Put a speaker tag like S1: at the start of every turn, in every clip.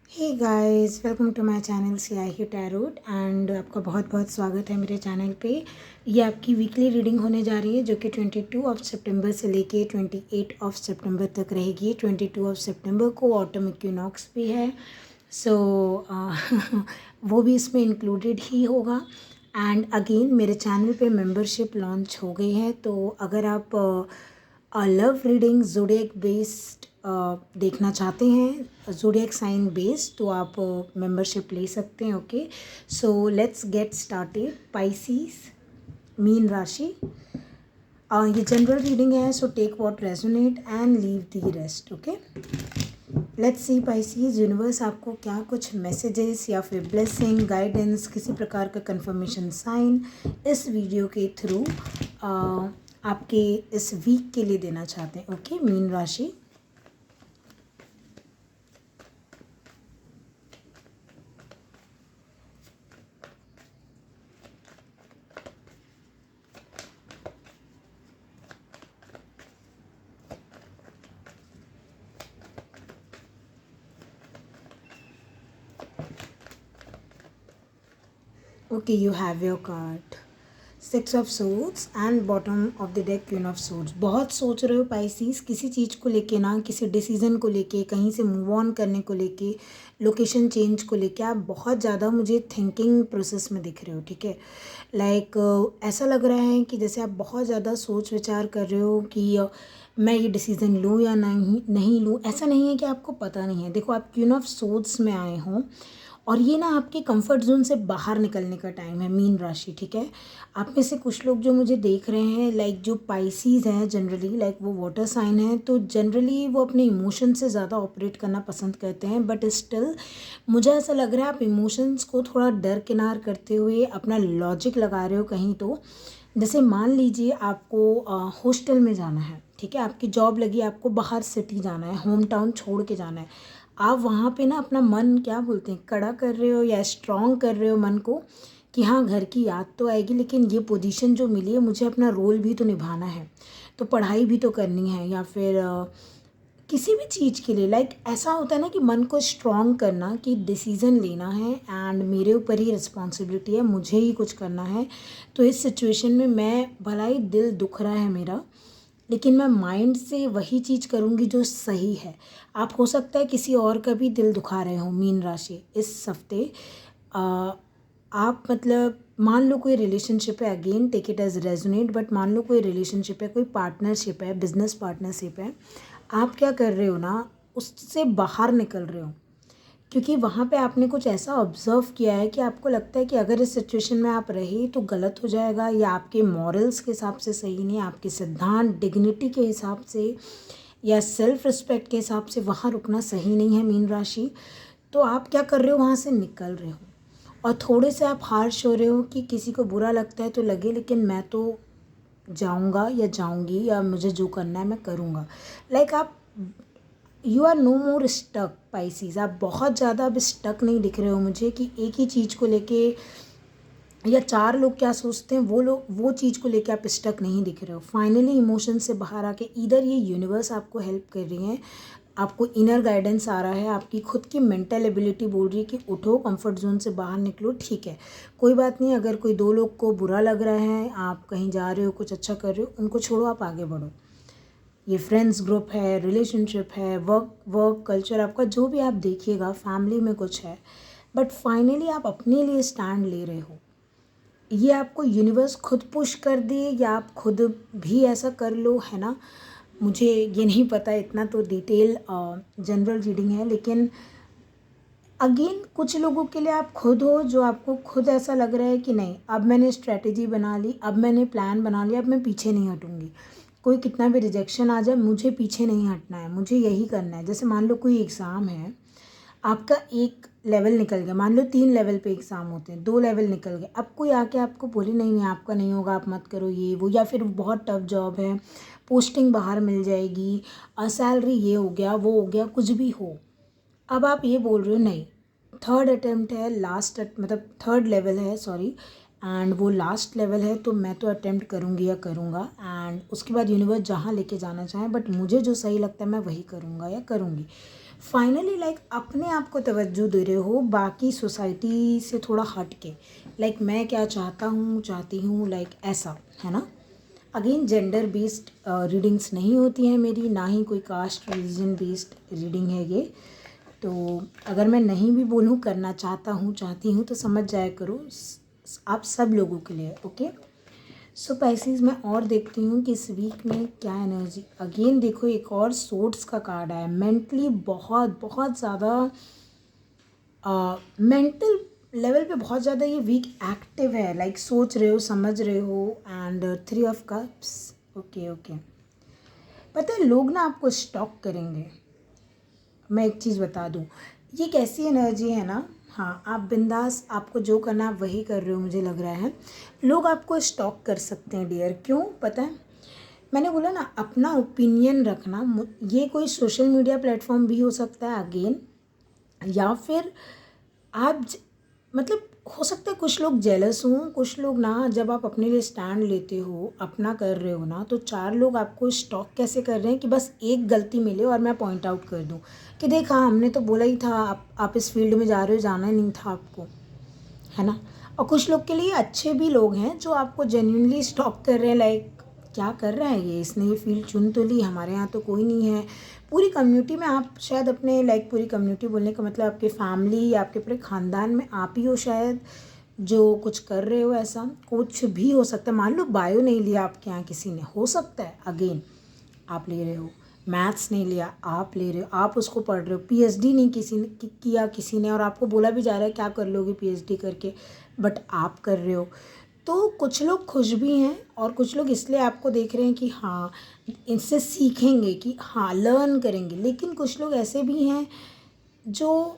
S1: Hey guys, welcome to my channel Siyahi tarot and आपका बहुत बहुत स्वागत है मेरे चैनल पे। ये आपकी वीकली रीडिंग होने जा रही है जो कि 22 सितंबर से लेके 28 सितंबर तक रहेगी। 22 सितंबर को ऑटम इक्विनॉक्स भी है, सो वो भी इसमें इंक्लूडेड ही होगा। एंड अगेन मेरे चैनल पे मेंबरशिप लॉन्च हो गई है, तो अगर आप लव रीडिंग ज़ोडिएक बेस्ड देखना चाहते हैं, ज़ोडिएक साइन बेस्ड, तो आप मेंबरशिप ले सकते हैं। Okay, so let's get started. Pisces, मीन राशि, ये जनरल रीडिंग है, so take what resonate and leave the rest. Okay, let's see Pisces, universe आपको क्या कुछ मैसेजेस या फिर ब्लेसिंग, गाइडेंस, किसी प्रकार का कंफर्मेशन साइन इस वीडियो के थ्रू आपके इस वीक के लिए देना चाहते हैं। ओके, मीन राशि। Okay, you have your card, 6 of Swords and bottom of the deck Queen of Swords। बहुत सोच रहे हो पाइसीस, किसी चीज़ को लेके ना, किसी डिसीज़न को लेके, कहीं से मूव ऑन करने को लेके, लोकेशन चेंज को लेके आप बहुत ज़्यादा मुझे थिंकिंग प्रोसेस में दिख रहे हो। ठीक है, लाइक ऐसा लग रहा है कि जैसे आप बहुत ज़्यादा सोच विचार कर रहे हो कि मैं ये डिसीज़न लूँ या नहीं लूँ। ऐसा नहीं है कि आपको पता नहीं है। देखो, आप क्वीन ऑफ सोर्ड्स में आए हो और ये ना आपके कंफर्ट जोन से बाहर निकलने का टाइम है, मीन राशि। ठीक है, आप में से कुछ लोग जो मुझे देख रहे हैं, लाइक जो पाइसीज हैं जनरली, लाइक वो वाटर साइन है, तो जनरली वो अपने इमोशन से ज़्यादा ऑपरेट करना पसंद करते हैं। बट स्टिल मुझे ऐसा लग रहा है आप इमोशंस को थोड़ा दरकिनार करते हुए अपना लॉजिक लगा रहे हो कहीं। तो जैसे मान लीजिए आपको हॉस्टल में जाना है, ठीक है, आपकी जॉब लगी, आपको बाहर सिटी जाना है, होम टाउन छोड़ के जाना है। आप वहाँ पे ना अपना मन, क्या बोलते हैं, कड़ा कर रहे हो या स्ट्रॉन्ग कर रहे हो मन को कि हाँ, घर की याद तो आएगी, लेकिन ये पोजीशन जो मिली है मुझे अपना रोल भी तो निभाना है, तो पढ़ाई भी तो करनी है, या फिर किसी भी चीज़ के लिए। लाइक ऐसा होता है ना कि मन को स्ट्रॉन्ग करना कि डिसीज़न लेना है एंड मेरे ऊपर ही रिस्पॉन्सिबिलिटी है, मुझे ही कुछ करना है। तो इस सिचुएशन में मैं, भला ही दिल दुख रहा है मेरा, लेकिन मैं माइंड से वही चीज़ करूँगी जो सही है। आप हो सकता है किसी और का भी दिल दुखा रहे हो, मीन राशि, इस हफ्ते। आप मतलब मान लो कोई रिलेशनशिप है, again take it as resonate, but मान लो कोई रिलेशनशिप है, कोई पार्टनरशिप है, बिजनेस पार्टनरशिप है, आप क्या कर रहे हो ना, उससे बाहर निकल रहे हो, क्योंकि वहाँ पे आपने कुछ ऐसा ऑब्ज़र्व किया है कि आपको लगता है कि अगर इस सिचुएशन में आप रहे तो गलत हो जाएगा, या आपके मॉरल्स के हिसाब से सही नहीं, आपके सिद्धांत, डिग्निटी के हिसाब से या सेल्फ रिस्पेक्ट के हिसाब से वहाँ रुकना सही नहीं है, मीन राशि। तो आप क्या कर रहे हो, वहाँ से निकल रहे हो और थोड़े से आप हार्श हो रहे हो कि किसी को बुरा लगता है तो लगे, लेकिन मैं तो जाऊँगा या जाऊँगी, या मुझे जो करना है मैं करूँगा। लाइक आप, you are no more stuck pieces. आप बहुत ज़्यादा अब स्टक नहीं दिख रहे हो मुझे कि एक ही चीज़ को लेके, या चार लोग क्या सोचते हैं वो चीज़ को लेके आप स्टक नहीं दिख रहे हो। फाइनली इमोशन से बाहर आके, इधर ये यूनिवर्स आपको हेल्प कर रही है, आपको इनर गाइडेंस आ रहा है, आपकी खुद की मेंटल एबिलिटी बोल रही है कि उठो, कंफर्ट जोन से बाहर निकलो। ठीक है, कोई बात नहीं, अगर कोई दो लोग को बुरा लग रहा है, आप कहीं जा रहे हो, कुछ अच्छा कर रहे हो, उनको छोड़ो, आप आगे बढ़ो। ये फ्रेंड्स ग्रुप है, रिलेशनशिप है, वर्क कल्चर, आपका जो भी आप देखिएगा, फैमिली में कुछ है, बट फाइनली आप अपने लिए स्टैंड ले रहे हो। ये आपको यूनिवर्स खुद पुश कर दे या आप खुद भी ऐसा कर लो, है ना, मुझे ये नहीं पता, इतना तो डिटेल जनरल रीडिंग है। लेकिन अगेन कुछ लोगों के लिए आप खुद हो, जो आपको खुद ऐसा लग रहा है कि नहीं, अब मैंने स्ट्रैटेजी बना ली, अब मैंने प्लान बना लिया, अब मैं पीछे नहीं हटूँगी। कोई कितना भी रिजेक्शन आ जाए, मुझे पीछे नहीं हटना है, मुझे यही करना है। जैसे मान लो कोई एग्ज़ाम है, आपका एक लेवल निकल गया, मान लो 3 लेवल पे एग्ज़ाम होते हैं, 2 लेवल निकल गए, अब कोई आके आपको बोले नहीं नहीं आपका नहीं होगा, आप मत करो ये वो, या फिर बहुत टफ जॉब है, पोस्टिंग बाहर मिल जाएगी, सैलरी ये हो गया वो हो गया, कुछ भी हो, अब आप ये बोल रहे हो नहीं, थर्ड अटेम्प्ट है, लास्ट मतलब थर्ड लेवल है, सॉरी, एंड वो लास्ट लेवल है, तो मैं तो अटेम्प्ट करूँगी या करूँगा, एंड उसके बाद यूनिवर्स जहाँ लेके जाना चाहे, बट मुझे जो सही लगता है मैं वही करूँगा या करूँगी। फाइनली लाइक अपने आप को तवज्जो दे रहे हो बाकी सोसाइटी से थोड़ा हट के, लाइक मैं क्या चाहती हूँ लाइक ऐसा, है ना। अगेन जेंडर बेस्ड रीडिंग्स नहीं होती हैं मेरी, ना ही कोई कास्ट रिलीजन बेस्ड रीडिंग है ये। तो अगर मैं नहीं भी बोलूँ करना चाहती हूँ तो समझ जाया करो आप सब लोगों के लिए, ओके। सो पाइसेस मैं और देखती हूँ कि इस वीक में क्या एनर्जी। अगेन देखो एक और सोर्ट्स का कार्ड आया, मेंटली बहुत बहुत ज़्यादा मेंटल लेवल पे बहुत ज़्यादा ये वीक एक्टिव है, लाइक सोच रहे हो, समझ रहे हो। And 3 of cups, okay okay. पता है लोग ना आपको स्टॉक करेंगे। मैं एक चीज़ बता दूँ, ये कैसी एनर्जी है ना, हाँ आप बिंदास, आपको जो करना आप वही कर रहे हो मुझे लग रहा है। लोग आपको स्टॉक कर सकते हैं डियर, क्यों पता है, मैंने बोला ना अपना ओपिनियन रखना। ये कोई सोशल मीडिया प्लेटफॉर्म भी हो सकता है अगेन, या फिर आप मतलब हो सकता है कुछ लोग जेलस हों, कुछ लोग ना जब आप अपने लिए स्टैंड लेते हो, अपना कर रहे हो ना, तो 4 लोग आपको स्टॉक कैसे कर रहे हैं कि बस एक गलती मिले और मैं पॉइंट आउट कर दूं कि देखा हमने तो बोला ही था आप इस फील्ड में जा रहे हो, जाना ही नहीं था आपको, है ना। और कुछ लोग के लिए अच्छे भी लोग हैं जो आपको जेन्युइनली स्टॉक कर रहे हैं, लाइक क्या कर रहा है ये, इसने ये फील्ड चुन तो ली, हमारे यहाँ तो कोई नहीं है। पूरी कम्युनिटी में आप शायद अपने, लाइक पूरी कम्युनिटी बोलने का मतलब आपके फैमिली या आपके पूरे ख़ानदान में आप ही हो शायद जो कुछ कर रहे हो, ऐसा कुछ भी हो सकता है। मान लो बायो नहीं लिया आपके यहाँ किसी ने, हो सकता है अगेन आप ले रहे हो, मैथ्स नहीं लिया आप ले रहे हो, आप उसको पढ़ रहे हो, पीएचडी नहीं किसी ने किया किसी ने, और आपको बोला भी जा रहा है क्या कर लोगे पीएचडी करके, बट आप कर रहे हो। तो कुछ लोग खुश भी हैं और कुछ लोग इसलिए आपको देख रहे हैं कि हाँ इससे सीखेंगे, कि हाँ लर्न करेंगे। लेकिन कुछ लोग ऐसे भी हैं जो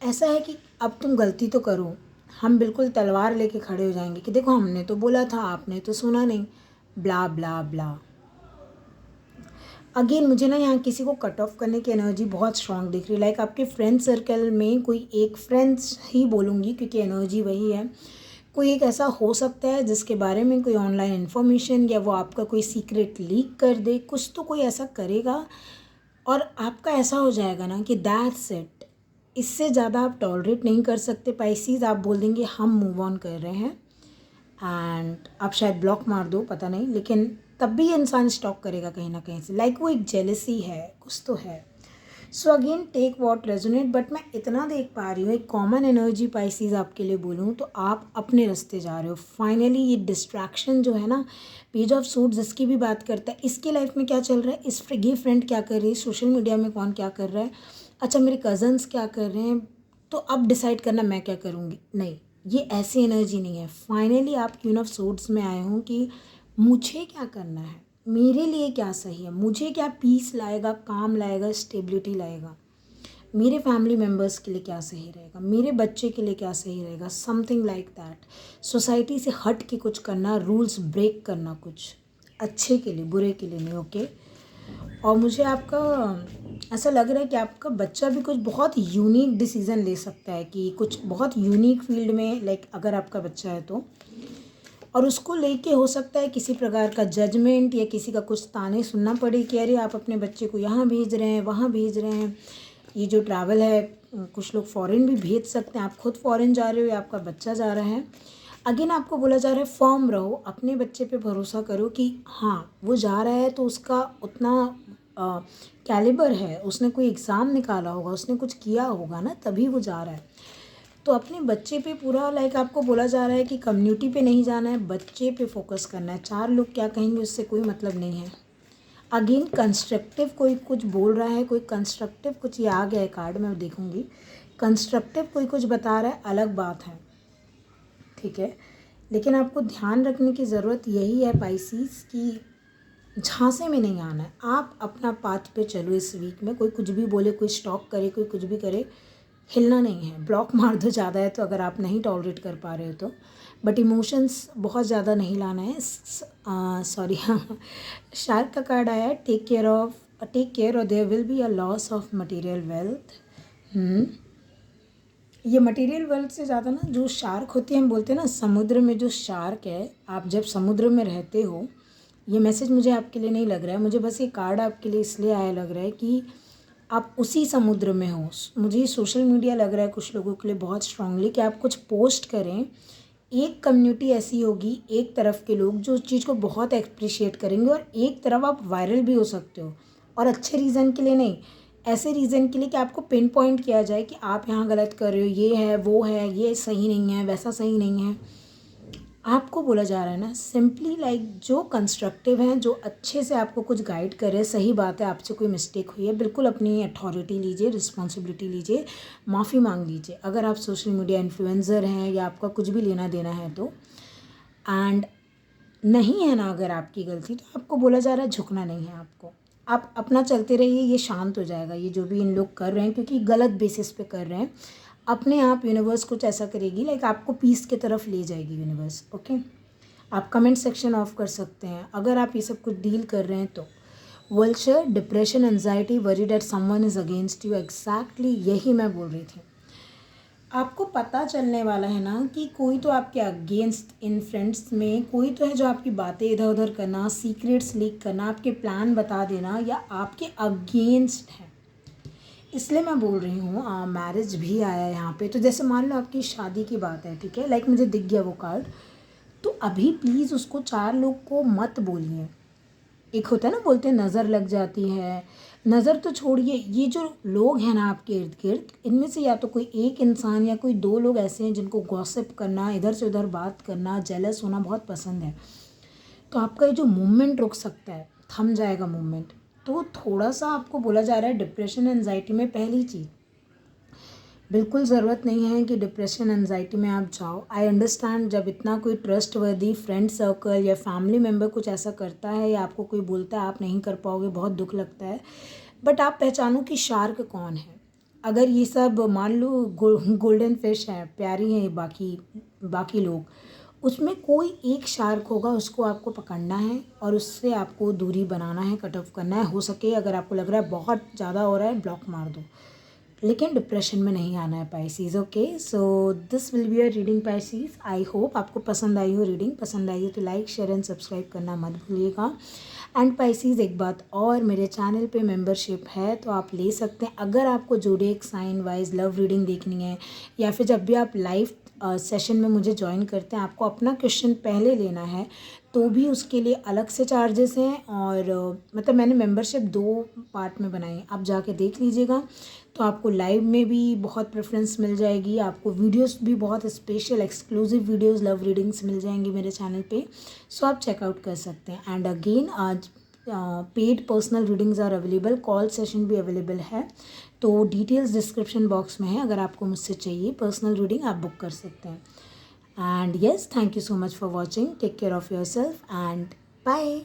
S1: ऐसा है कि अब तुम गलती तो करो, हम बिल्कुल तलवार लेके खड़े हो जाएंगे कि देखो हमने तो बोला था, आपने तो सुना नहीं, ब्ला ब्ला ब्ला। अगेन मुझे ना यहाँ किसी को कट ऑफ करने की एनर्जी बहुत स्ट्रांग दिख रही है, लाइक आपके फ्रेंड सर्कल में कोई एक, फ्रेंड्स ही बोलूँगी क्योंकि एनर्जी वही है, कोई एक ऐसा हो सकता है जिसके बारे में कोई ऑनलाइन इन्फॉर्मेशन या वो आपका कोई सीक्रेट लीक कर दे, कुछ तो कोई ऐसा करेगा और आपका ऐसा हो जाएगा ना कि दैट्स इट, इससे ज़्यादा आप टॉलरेट नहीं कर सकते पाइसीज। आप बोल देंगे हम मूव ऑन कर रहे हैं, एंड आप शायद ब्लॉक मार दो, पता नहीं, लेकिन तब भी इंसान स्टॉक करेगा कहीं ना कहीं से, लाइक वो एक जेलसी है, कुछ तो है। So again take what resonate, but मैं इतना देख पा रही हूँ एक कॉमन एनर्जी पाइसीज आपके लिए बोलूँ तो आप अपने रास्ते जा रहे हो फाइनली। ये डिस्ट्रैक्शन जो है ना, पेज ऑफ सूट्स जिसकी भी बात करता है, इसके लाइफ में क्या चल रहा है, ये फ्रेंड क्या कर रही है, सोशल मीडिया में कौन क्या कर रहा है, अच्छा मेरे कज़न्स क्या कर रहे हैं, तो अब डिसाइड करना मैं क्या करूँगी, नहीं ये ऐसी एनर्जी नहीं है। फाइनली आप क्वीन ऑफ सूट्स में आए हो कि मुझे क्या करना है, मेरे लिए क्या सही है, मुझे क्या पीस लाएगा, काम लाएगा, स्टेबिलिटी लाएगा, मेरे फैमिली मेम्बर्स के लिए क्या सही रहेगा, मेरे बच्चे के लिए क्या सही रहेगा, समथिंग लाइक दैट। सोसाइटी से हट के कुछ करना, रूल्स ब्रेक करना, कुछ अच्छे के लिए बुरे के लिए नहीं, ओके। और मुझे आपका ऐसा लग रहा है कि आपका बच्चा भी कुछ बहुत यूनिक डिसीज़न ले सकता है कि कुछ बहुत यूनिक फील्ड में, लाइक अगर आपका बच्चा है तो, और उसको लेके हो सकता है किसी प्रकार का जजमेंट या किसी का कुछ ताने सुनना पड़े कि अरे आप अपने बच्चे को यहाँ भेज रहे हैं, वहाँ भेज रहे हैं। ये जो ट्रैवल है, कुछ लोग फॉरेन भी भेज सकते हैं, आप खुद फॉरेन जा रहे हो या आपका बच्चा जा रहा है। अगेन आपको बोला जा रहा है फर्म रहो, अपने बच्चे पे भरोसा करो कि हाँ वो जा रहा है तो उसका उतना कैलिबर है, उसने कोई एग्ज़ाम निकाला होगा, उसने कुछ किया होगा ना, तभी वो जा रहा है। तो अपने बच्चे पे पूरा, लाइक आपको बोला जा रहा है कि कम्युनिटी पे नहीं जाना है, बच्चे पे फोकस करना है। 4 लोग क्या कहेंगे उससे कोई मतलब नहीं है। अगेन कंस्ट्रक्टिव कोई कुछ बोल रहा है, कोई कंस्ट्रक्टिव कुछ, ये आ गया है कार्ड, मैं देखूंगी। कंस्ट्रक्टिव कोई कुछ बता रहा है, अलग बात है, ठीक है। लेकिन आपको ध्यान रखने की ज़रूरत यही है पाइसीस कि झांसे में नहीं आना है, आप अपना पाथ पे चलो। इस वीक में कोई कुछ भी बोले, कोई स्टॉक करे, कोई कुछ भी करे, हिलना नहीं है। ब्लॉक मार दो ज़्यादा है तो, अगर आप नहीं टॉलरेट कर पा रहे हो तो, बट इमोशंस बहुत ज़्यादा नहीं लाना है। सॉरी शार्क का कार्ड आया है, टेक केयर और there will be a loss of material wealth. ये मटेरियल वेल्थ से ज़्यादा ना, जो शार्क होती है, हम बोलते हैं ना समुद्र में जो शार्क है, आप जब समुद्र में रहते हो, ये मैसेज मुझे आपके लिए नहीं लग रहा है, मुझे बस ये कार्ड आपके लिए इसलिए आया लग रहा है कि आप उसी समुद्र में हो। मुझे सोशल मीडिया लग रहा है कुछ लोगों के लिए बहुत स्ट्रांगली कि आप कुछ पोस्ट करें, एक कम्युनिटी ऐसी होगी, एक तरफ के लोग जो उस चीज़ को बहुत एप्रिशिएट करेंगे और एक तरफ आप वायरल भी हो सकते हो, और अच्छे रीज़न के लिए नहीं, ऐसे रीज़न के लिए कि आपको पिन पॉइंट किया जाए कि आप यहाँ गलत कर रहे हो, ये है वो है, ये सही नहीं है, वैसा सही नहीं है। आपको बोला जा रहा है ना, सिंपली लाइक जो कंस्ट्रक्टिव हैं, जो अच्छे से आपको कुछ गाइड करे, सही बात है आपसे कोई मिस्टेक हुई है, बिल्कुल अपनी अथॉरिटी लीजिए, रिस्पॉन्सिबिलिटी लीजिए, माफ़ी मांग लीजिए अगर आप सोशल मीडिया इन्फ्लुएंसर हैं या आपका कुछ भी लेना देना है तो। एंड नहीं है ना अगर आपकी गलती, तो आपको बोला जा रहा है झुकना नहीं है आपको, आप अपना चलते रहिए, ये शांत हो जाएगा, ये जो भी इन लोग कर रहे हैं क्योंकि गलत बेसिस पे कर रहे हैं। अपने आप यूनिवर्स कुछ ऐसा करेगी, लाइक आपको पीस की तरफ ले जाएगी यूनिवर्स। ओके, आप कमेंट सेक्शन ऑफ कर सकते हैं अगर आप ये सब कुछ डील कर रहे हैं तो। Vulture, depression, anxiety, worry that someone is against you, exactly यही मैं बोल रही थी। आपको पता चलने वाला है ना कि कोई तो आपके अगेंस्ट, इन फ्रेंड्स में कोई तो है जो आपकी बातें इधर उधर करना, सीक्रेट्स लीक करना, आपके प्लान बता देना या आपके अगेंस्ट है। इसलिए मैं बोल रही हूँ मैरिज भी आया है यहाँ पे। तो जैसे मान लो आपकी शादी की बात है, ठीक है, लाइक मुझे दिख गया वो कार्ड, तो अभी प्लीज़ उसको 4 लोग को मत बोलिए। एक होता है ना, बोलते हैं नज़र लग जाती है, नज़र तो छोड़िए, ये जो लोग हैं ना आपके इर्द गिर्द, इनमें से या तो कोई एक इंसान या कोई 2 लोग ऐसे हैं जिनको गॉसिप करना, इधर से उधर बात करना, जेलस होना बहुत पसंद है। तो आपका ये जो मूवमेंट रुक सकता है, थम जाएगा मूवमेंट। तो थोड़ा सा आपको बोला जा रहा है डिप्रेशन एंजाइटी में, पहली चीज़ बिल्कुल ज़रूरत नहीं है कि डिप्रेशन एंजाइटी में आप जाओ। आई अंडरस्टैंड, जब इतना कोई ट्रस्ट वर्दी फ्रेंड सर्कल या फैमिली मेम्बर कुछ ऐसा करता है या आपको कोई बोलता है आप नहीं कर पाओगे, बहुत दुख लगता है। बट आप पहचानो कि शार्क कौन है। अगर ये सब मान लो गोल्डन फिश हैं, प्यारी हैं बाकी लोग, उसमें कोई एक शार्क होगा, उसको आपको पकड़ना है और उससे आपको दूरी बनाना है, कट ऑफ करना है। हो सके अगर आपको लग रहा है बहुत ज़्यादा हो रहा है, ब्लॉक मार दो, लेकिन डिप्रेशन में नहीं आना है Pisces. Okay, so this will be a reading Pisces. I hope आपको पसंद आई हो रीडिंग। पसंद आई हो तो लाइक, शेयर एंड सब्सक्राइब करना मत भूलिएगा। एंड पाइसीज़, एक बात और, मेरे चैनल पे मेंबरशिप है तो आप ले सकते हैं। अगर आपको zodiac sign wise love reading देखनी है या फिर जब भी आप लाइव सेशन में मुझे ज्वाइन करते हैं, आपको अपना क्वेश्चन पहले लेना है तो भी उसके लिए अलग से चार्जेस हैं। और मतलब मैंने मेंबरशिप 2 पार्ट में बनाई है, आप जाके देख लीजिएगा। तो आपको लाइव में भी बहुत प्रेफरेंस मिल जाएगी, आपको वीडियोस भी बहुत special exclusive videos love readings मिल जाएंगी मेरे चैनल पे। सो आप चेकआउट कर सकते हैं। एंड अगेन आज paid personal readings are available, call session भी अवेलेबल है, तो डिटेल्स डिस्क्रिप्शन बॉक्स में है। अगर आपको मुझसे चाहिए पर्सनल रीडिंग आप बुक कर सकते हैं। And yes, thank you so much for watching, take care of yourself and bye.